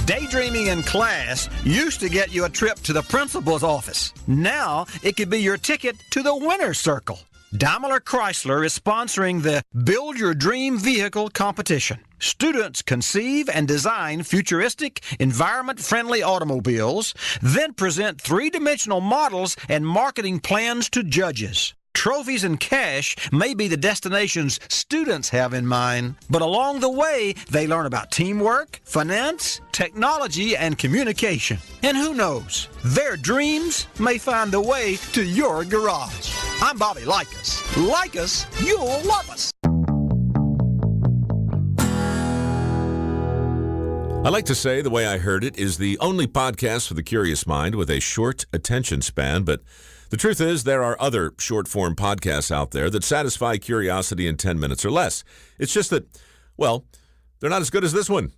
Daydreaming in class used to get you a trip to the principal's office. Now it could be your ticket to the winner's circle. Daimler Chrysler is sponsoring the Build Your Dream Vehicle competition. Students conceive and design futuristic, environment-friendly automobiles, then present three-dimensional models and marketing plans to judges. Trophies and cash may be the destinations students have in mind, but along the way, they learn about teamwork, finance, technology, and communication. And who knows, their dreams may find the way to your garage. I'm Bobby Likas. Like us, you'll love us. I like to say The Way I Heard It is the only podcast for the curious mind with a short attention span, but the truth is there are other short-form podcasts out there that satisfy curiosity in 10 minutes or less. It's just that, well, they're not as good as this one.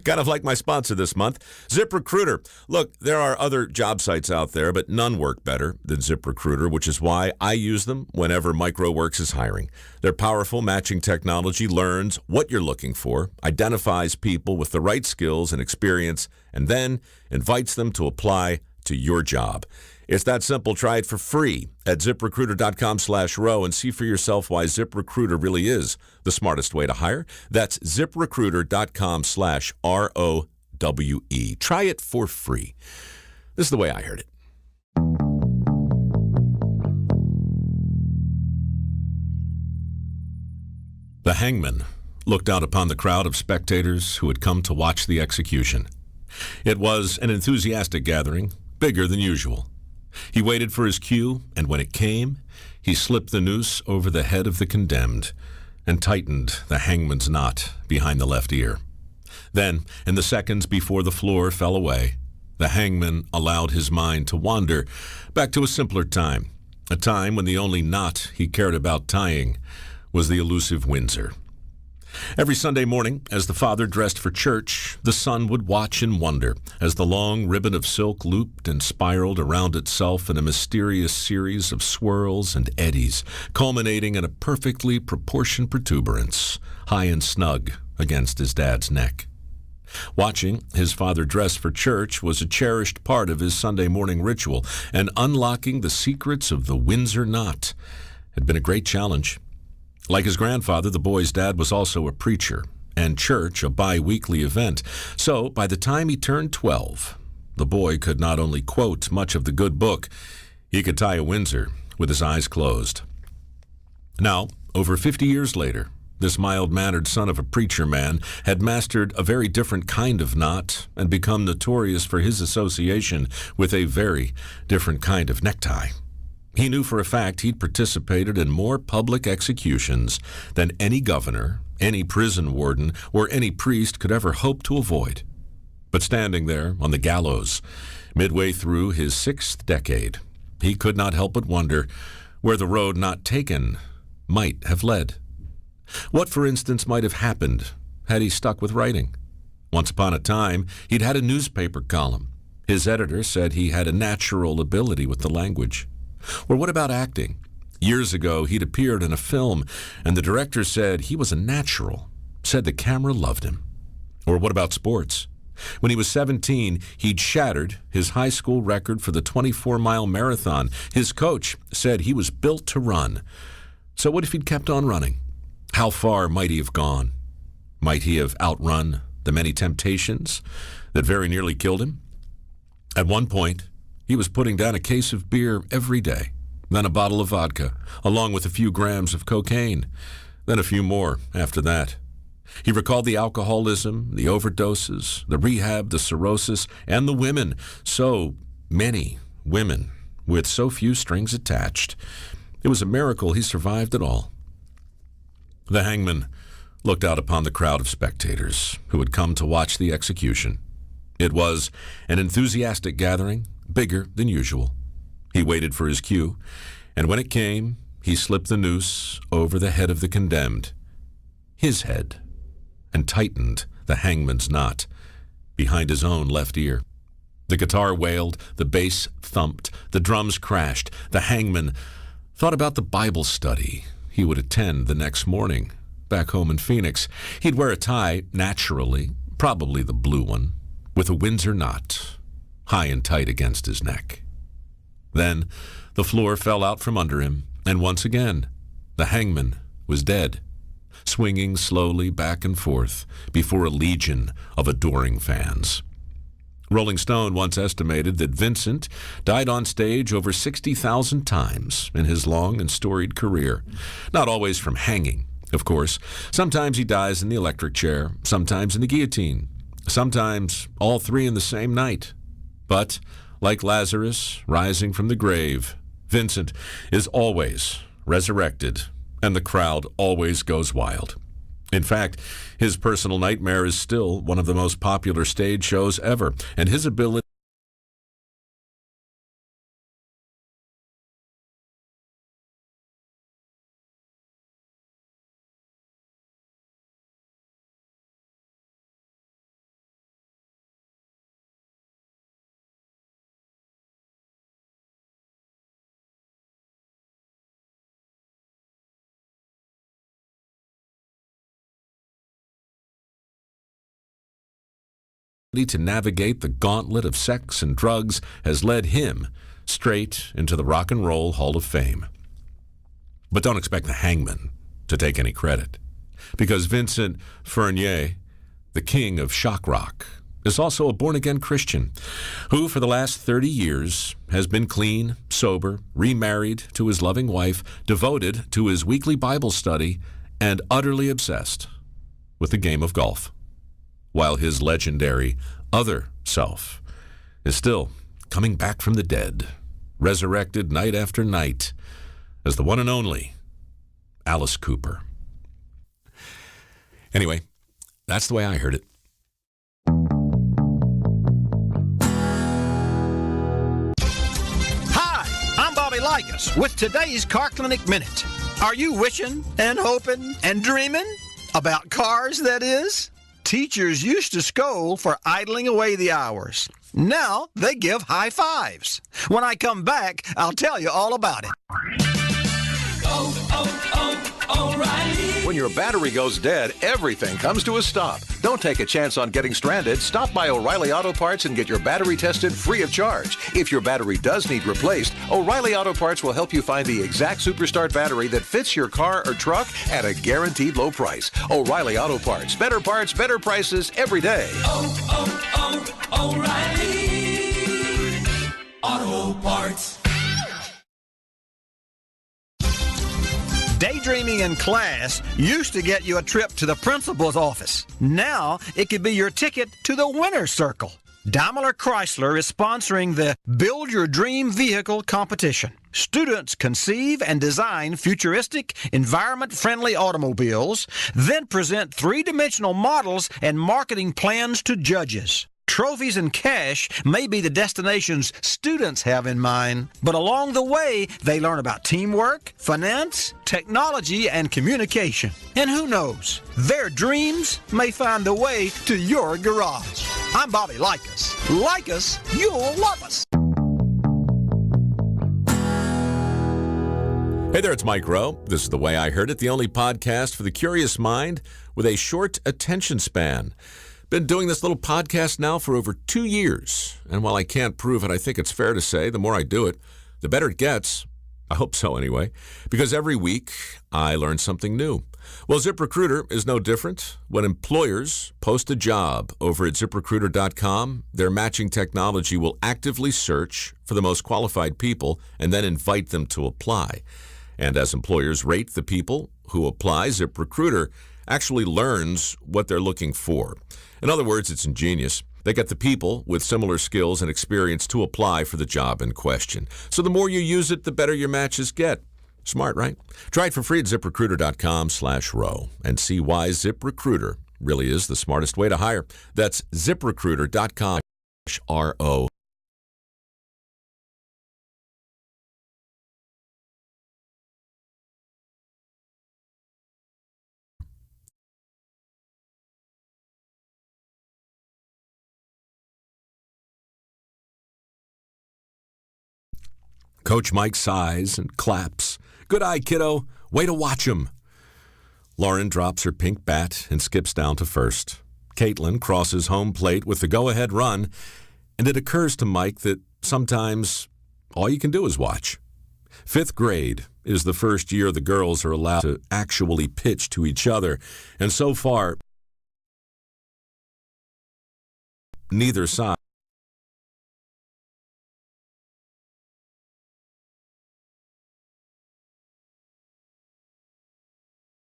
Kind of like my sponsor this month, ZipRecruiter. Look, there are other job sites out there, but none work better than ZipRecruiter, which is why I use them whenever MicroWorks is hiring. Their powerful matching technology learns what you're looking for, identifies people with the right skills and experience, and then invites them to apply to your job. It's that simple. Try it for free at ZipRecruiter.com/row and see for yourself why ZipRecruiter really is the smartest way to hire. That's ZipRecruiter.com/ROWE. Try it for free. This is the way I heard it. The hangman looked out upon the crowd of spectators who had come to watch the execution. It was an enthusiastic gathering, bigger than usual. He waited for his cue, and when it came, he slipped the noose over the head of the condemned and tightened the hangman's knot behind the left ear. Then, in the seconds before the floor fell away, the hangman allowed his mind to wander back to a simpler time, a time when the only knot he cared about tying was the elusive Windsor. Every Sunday morning, as the father dressed for church, the son would watch and wonder as the long ribbon of silk looped and spiraled around itself in a mysterious series of swirls and eddies, culminating in a perfectly proportioned protuberance, high and snug against his dad's neck. Watching his father dress for church was a cherished part of his Sunday morning ritual, and unlocking the secrets of the Windsor knot had been a great challenge. Like his grandfather, the boy's dad was also a preacher, and church a bi-weekly event. So, by the time he turned 12, the boy could not only quote much of the good book, he could tie a Windsor with his eyes closed. Now, over 50 years later, this mild-mannered son of a preacher man had mastered a very different kind of knot and become notorious for his association with a very different kind of necktie. He knew for a fact he'd participated in more public executions than any governor, any prison warden, or any priest could ever hope to avoid. But standing there on the gallows, midway through his 6th decade, he could not help but wonder where the road not taken might have led. What, for instance, might have happened had he stuck with writing? Once upon a time, he'd had a newspaper column. His editor said he had a natural ability with the language. Or what about acting? Years ago, he'd appeared in a film, and the director said he was a natural, said the camera loved him. Or what about sports? When he was 17, he'd shattered his high school record for the 24-mile marathon. His coach said he was built to run. So what if he'd kept on running? How far might he have gone? Might he have outrun the many temptations that very nearly killed him? At one point, he was putting down a case of beer every day, then a bottle of vodka, along with a few grams of cocaine, then a few more after that. He recalled the alcoholism, the overdoses, the rehab, the cirrhosis, and the women. So many women with so few strings attached. It was a miracle he survived it all. The hangman looked out upon the crowd of spectators who had come to watch the execution. It was an enthusiastic gathering, bigger than usual. He waited for his cue, and when it came, he slipped the noose over the head of the condemned, his head, and tightened the hangman's knot behind his own left ear. The guitar wailed, the bass thumped, the drums crashed. The hangman thought about the Bible study he would attend the next morning back home in Phoenix. He'd wear a tie, naturally, probably the blue one, with a Windsor knot, high and tight against his neck. Then the floor fell out from under him, and once again the hangman was dead, swinging slowly back and forth before a legion of adoring fans. Rolling Stone once estimated that Vincent died on stage over 60,000 times in his long and storied career. Not always from hanging, of course. Sometimes he dies in the electric chair, sometimes in the guillotine, sometimes all three in the same night. But, like Lazarus rising from the grave, Vincent is always resurrected, and the crowd always goes wild. In fact, his personal nightmare is still one of the most popular stage shows ever, and his ability to navigate the gauntlet of sex and drugs has led him straight into the Rock and Roll Hall of Fame. But don't expect the hangman to take any credit, because Vincent Fournier, the king of shock rock, is also a born-again Christian who, for the last 30 years, has been clean, sober, remarried to his loving wife, devoted to his weekly Bible study, and utterly obsessed with the game of golf, while his legendary other self is still coming back from the dead, resurrected night after night as the one and only Alice Cooper. Anyway, that's the way I heard it. Hi, I'm Bobby Likas with today's Car Clinic Minute. Are you wishing and hoping and dreaming about cars, that is? Teachers used to scold for idling away the hours. Now they give high fives. When I come back, I'll tell you all about it. O'Reilly. When your battery goes dead, everything comes to a stop. Don't take a chance on getting stranded. Stop by O'Reilly Auto Parts and get your battery tested free of charge. If your battery does need replaced, O'Reilly Auto Parts will help you find the exact Superstart battery that fits your car or truck at a guaranteed low price. O'Reilly Auto Parts. Better parts, better prices every day. O'Reilly Auto Parts. Daydreaming in class used to get you a trip to the principal's office. Now it could be your ticket to the winner's circle. Daimler Chrysler is sponsoring the Build Your Dream Vehicle competition. Students conceive and design futuristic, environment-friendly automobiles, then present three-dimensional models and marketing plans to judges. Trophies and cash may be the destinations students have in mind, but along the way, they learn about teamwork, finance, technology, and communication. And who knows, their dreams may find the way to your garage. I'm Bobby Likas. Like us, you'll love us. Hey there, it's Mike Rowe. This is The Way I Heard It, the only podcast for the curious mind with a short attention span. Been doing this little podcast now for over 2 years, and while I can't prove it, I think it's fair to say the more I do it, the better it gets. I hope so anyway, because every week I learn something new. Well, ZipRecruiter is no different. When employers post a job over at ZipRecruiter.com, their matching technology will actively search for the most qualified people and then invite them to apply. And as employers rate the people who apply, ZipRecruiter actually learns what they're looking for. In other words, it's ingenious. They get the people with similar skills and experience to apply for the job in question. So the more you use it, the better your matches get. Smart, right? Try it for free at ZipRecruiter.com/row and see why ZipRecruiter really is the smartest way to hire. That's ZipRecruiter.com/RO. Coach Mike sighs and claps. Good eye, kiddo. Way to watch him. Lauren drops her pink bat and skips down to first. Caitlin crosses home plate with the go-ahead run, and it occurs to Mike that sometimes all you can do is watch. 5th grade is the first year the girls are allowed to actually pitch to each other, and so far, neither side